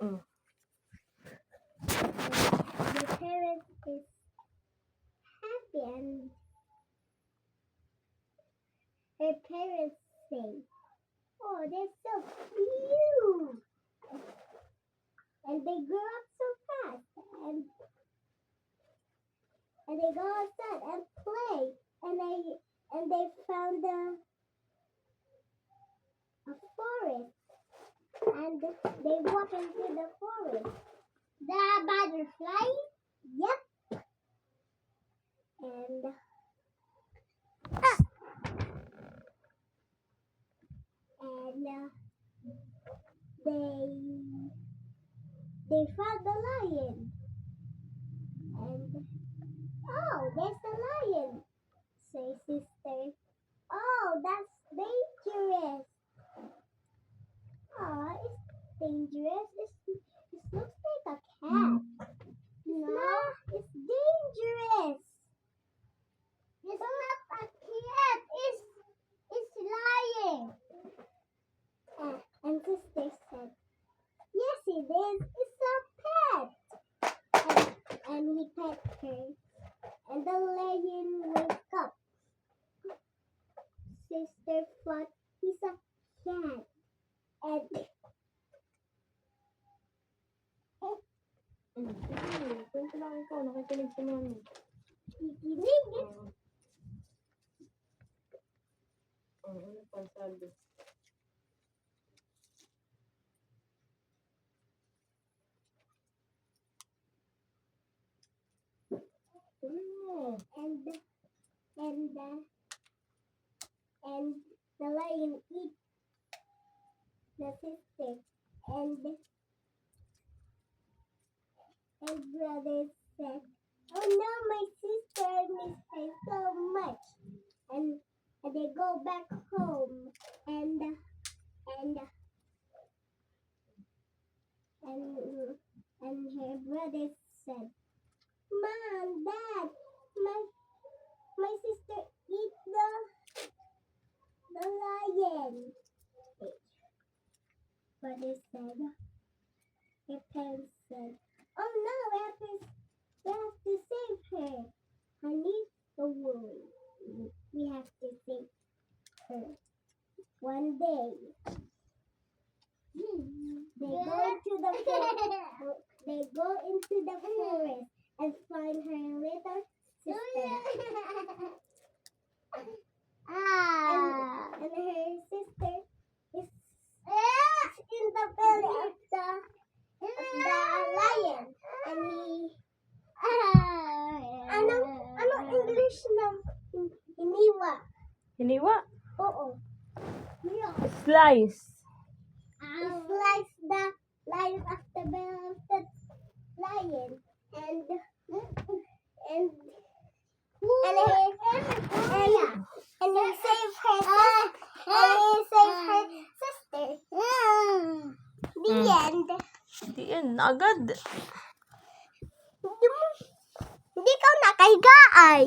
Mm. The parents is happy and her parents say, "Oh, they're so cute," and they grow up so fast, and they go outside and play, and they found a forest, and they walk into the forest. The butterfly, yep, and they found the lion, and oh, there's the lion, say sister. Oh, that's dangerous. Oh, it's dangerous. It looks like a cat. No, it's dangerous. It's not a cat. It's lying. And sister said, "Yes, it is. It's a pet." And he pet her. And the lion wakes up. Sister thought he's a cat. And Sige, kwento lang ikaw. Nakikinig si mami. kikinig. Ano pang sabi? Tuloy mo. And the lion eats the sister. And brother said, "Oh no, my sister, I miss her so much." And they go back home, and her brother said, "Mom, Dad, my sister eat the lion." Brother said, her parents said, "Oh no, we have to save her. Honey, don't worry. We have to save her. One day, they go into the forest and find her little sister. And her sister is in the belly of the lion. And anong English ng hiniwa? Hiniwa? Oo. Slice. Slice the lion of the belly of the lion. And he saved her sister. The end. The end. Agad. Hindi ka nakahiga ay.